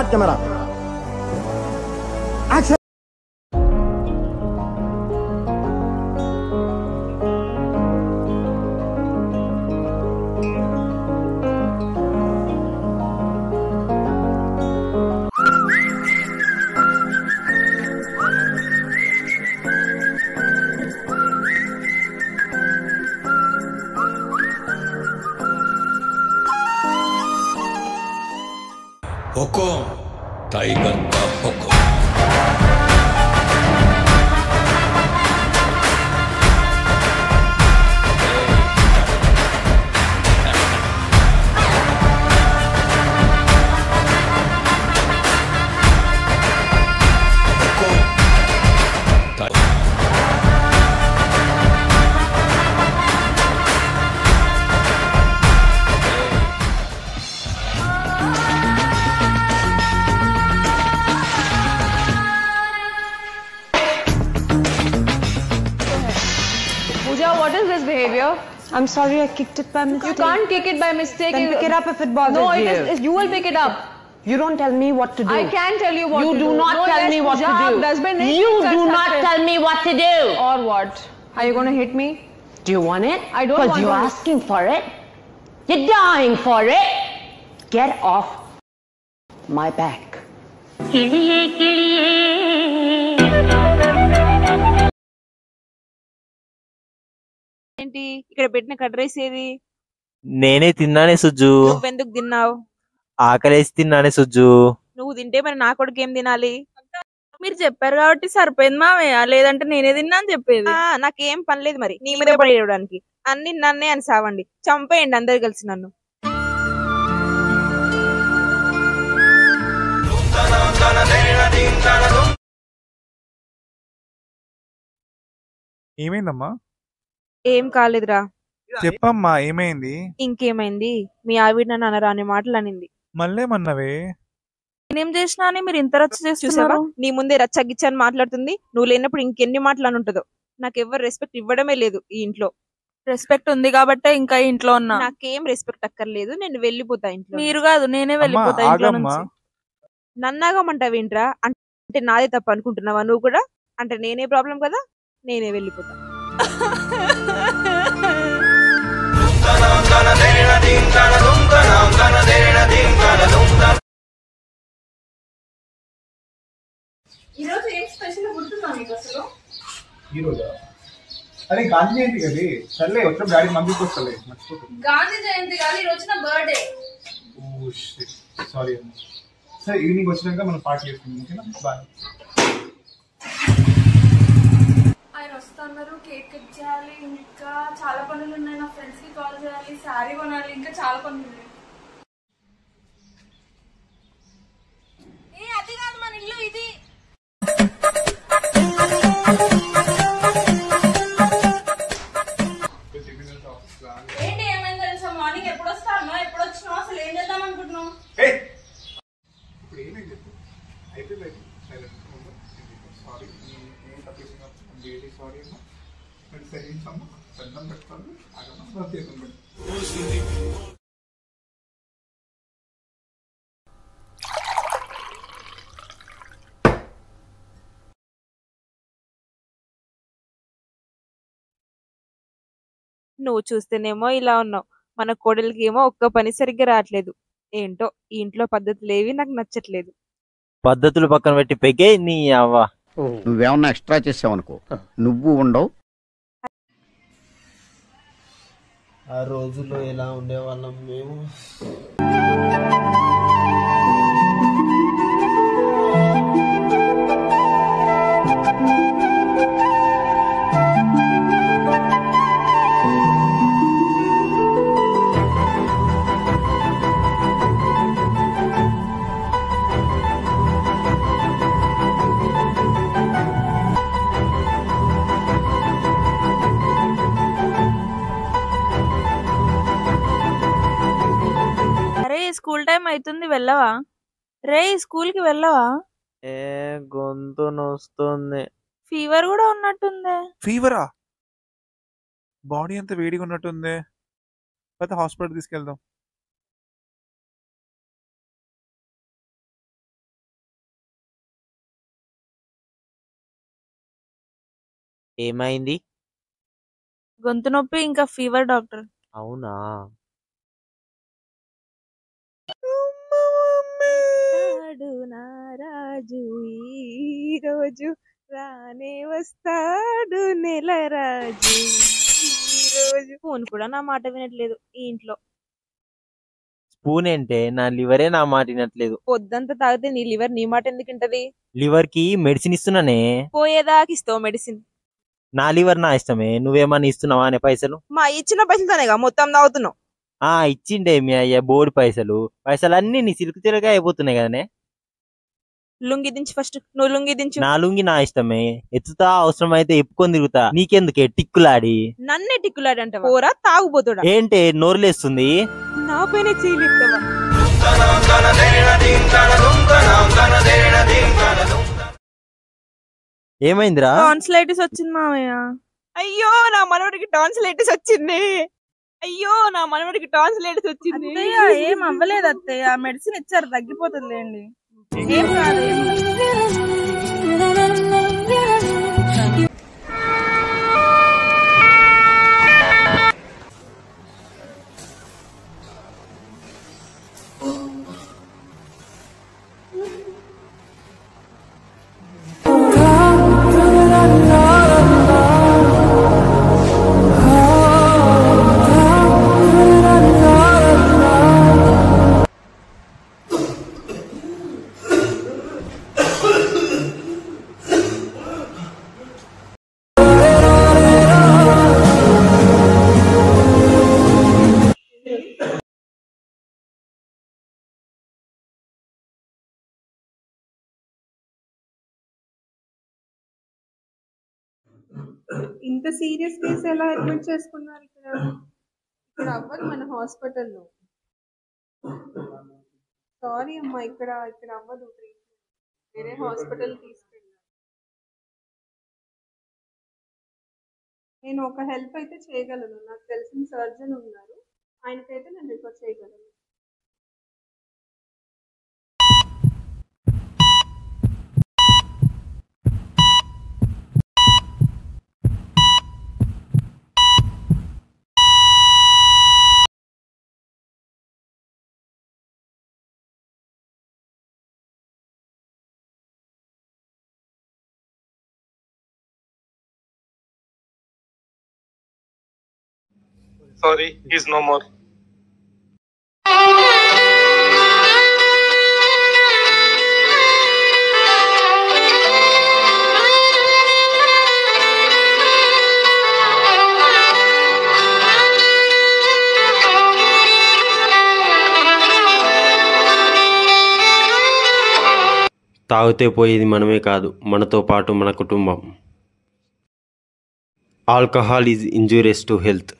Start camera action. हुकुम tiger का हुकुम। Pooja, what is this behavior? I'm sorry, I kicked it by mistake. You can't kick it by mistake. Then pick it up if it bothers you. you. No, you will pick it up. You don't tell me what to do. I can tell you what to do. You do not tell me what to do. Dustbin You do not tell me what to do. Or what? Are you going to hit me? Do you want it? I don't want Because you're to. asking for it. You're dying for it. Get off my back. ఏంటి ఇక్కడ పెట్టిన cut rice ఏది? నేనే తిన్నానే సుజ్జు. నువ్వెందుకు తిన్నావు? ఆకలేసి తిన్నానే సుజ్జు. నువ్వు తింటే మరి నా కొడుకు ఏం తినాలి? మీరు చెప్పారు కాబట్టి సరిపోయింది మావయ్య, లేదంటే నేనే తిన్నా అని చెప్పేది. నాకేం పని లేదు మరి నీ మీద పడేయడానికి. అన్ని నన్నే అని సావండి, చంపేయండి అందరు కలిసి నన్ను. ఏమైందమ్మా? ఏం కాలేదురా. చెప్పమ్మా ఏమైంది? ఇంకేమైంది, మీ ఆవిడ నన్ను అనరాని మాటలు అనింది. మళ్ళేమన్నావే? నేనేం చేసినా అని మీరు ఇంత రచ్చ చేసి చూసావా? నీ ముందే రచ్చగిచ్చని మాట్లాడుతుంది. నువ్వు లేనప్పుడు ఇంకెన్ని మాటలు అని ఉంటుందో. నాకు ఎవరు రెస్పెక్ట్ ఇవ్వడమే లేదు ఈ ఇంట్లో. రెస్పెక్ట్ ఉంది కాబట్టే ఇంకా ఇంట్లో ఉన్నా. నాకేం రెస్పెక్ట్ అక్కర్లేదు, నేను వెళ్ళిపోతా ఇంట్లో. మీరు కాదు నేనే వెళ్ళిపోతా ఇంట్లో నుంచి. నన్నాగమంటావేంట్రా? అంటే నాదే తప్పు అనుకుంటున్నావా నువ్వు కూడా? అంటే నేనే ప్రాబ్లం కదా, నేనే వెళ్ళిపోతా. ఈరోజు ఏం స్పెషల్ గుర్తుందా మీకు అసలు? ఈరోజా? అరే గాంధీ జయంతి కదే, సర్లే వచ్చిన డాడీ మందికి వస్తలే, మర్చిపోతుంది. గాంధీ జయంతి కాదు, ఈ రోజు నా బర్త్డే. ఓ షిట్, సారీ అమ్మ. సరే ఈవినింగ్ వచ్చినాక మనం పార్టీ చేసుకుందాం, ఓకేనా? బాయ్. ఆయన వస్తున్నారు, కేక్ కట్ చేయాలి, ఇంకా చాలా పనులు ఉన్నాయి. నా ఫ్రెండ్స్ కి కాల్ చేయాలి, శారీ కొనాలి, ఇంకా చాలా పనులు ఉన్నాయి. అది కాదు మన ఇల్లు, ఇది. ఏంటి ఏమైంది తెలుసా? మార్నింగ్ ఎప్పుడు వస్తాను, ఎప్పుడు వచ్చినావు, అసలు ఏం చేద్దాం అనుకుంటున్నావు? ఇప్పుడు ఏమైంది చెప్పు. అయిపోయింది, సారీ సారీ అమ్మా. సరించమ్మా, పెద్దం పెడతాను, అగమ్మా తీర్థం పెట్టు. నువ్వు చూస్తేనేమో ఇలా ఉన్నావు, మన కోడలికి ఏమో ఒక్క పని సరిగ్గా రావట్లేదు. ఏంటో ఈ ఇంట్లో పద్ధతులు ఏవి నాకు నచ్చట్లేదు. పద్ధతులు పక్కన పెట్టి పెగే నీ అవ్వ. నువ్వేమన్నా ఎక్స్ట్రా చేసావనుకో, నువ్వు ఉండవు. ఆ రోజుల్లో ఎలా ఉండేవాళ్ళం మేము. స్కూల్ టైం అవుతుంది, వెళ్ళవా? రే స్కూల్ కి వెళ్ళవా? ఏ గొంతు నొస్తుంది. ఫీవర్ కూడా ఉన్నట్టుంది. ఫీవరా? బాడీ అంతా వేడిగా ఉన్నట్టుంది. హాస్పిటల్ తీసుకెళ్దాం. ఏమైంది? గొంతు నొప్పి ఇంకా ఫీవర్ డాక్టర్. అవునా? నారాజు ఈ రోజు రానే వస్తాడు నెల రాజు ఈ రోజు. ఫోన్ కూడా నా మాట వినట్లేదు ఈ ఇంట్లో. స్పూన్ ఏంటే, నా లివరే నా మాట వినట్లేదు. పొద్దంతా తాగితే నీ లివర్ నీ మాట ఎందుకు వింటది? లివర్ కి మెడిసిన్ ఇస్తున్నానే. పోయేదాకా ఇస్తావు మెడిసిన్. నా లివర్ నా ఇష్టమే, నువ్వేమన్నా ఇస్తున్నావా అనే పైసలు? మా ఇచ్చిన పైసలతోనేగా మొత్తం తాగుతున్నావు. ఇచ్చిండే మీ అయ్య బోర్డు పైసలు అన్ని నీ సిల్క్ తిరగా అయిపోతున్నాయి కదనే. లుంగి దించి ఫస్ట్, నువ్వు లుంగి దించు. నా లుంగి నా ఇష్టమే, ఎత్తుతా, అవసరం అయితే ఎప్పుకొని తిరుగుతా. నీకెందుకే టిక్కులాడి? నన్నే టిక్కులాడంట పోరా తాగుపోతాడా? ఏంటే నోరులేస్తుంది? నా పైన చేయలేపుతావా? ఏమైందిరా? టాన్సిలైటిస్ వచ్చింది మామయ్య. అయ్యో నా మనవడికి టాన్సిలైటిస్ వచ్చింది. అయ్యో నా మనవడికి టాన్సిలైటిస్ వచ్చింది. ఏం అవ్వలేదు అత్తయ్య, మెడిసిన్ ఇచ్చారు తగ్గిపోతుందిలేండి. ఏం కాదు. ఇంత సీరియస్ కేసు ఎలా అడ్మిట్ చేసుకున్నారు ఇక్కడ అవ్వదు మన హాస్పిటల్లో. సారీ అమ్మా, ఇక్కడ అవ్వదు ట్రీట్మెంట్, వేరే హాస్పిటల్ తీసుకెళ్ళాను. నేను ఒక హెల్ప్ అయితే చేయగలను, నాకు తెలిసిన సర్జన్ ఉన్నారు, ఆయనకైతే నేను రిఫర్ చేయగలను. Sorry, he's no more. తాగితే పోయేది మనమే కాదు, మనతో పాటు మన కుటుంబం. Alcohol is injurious to health.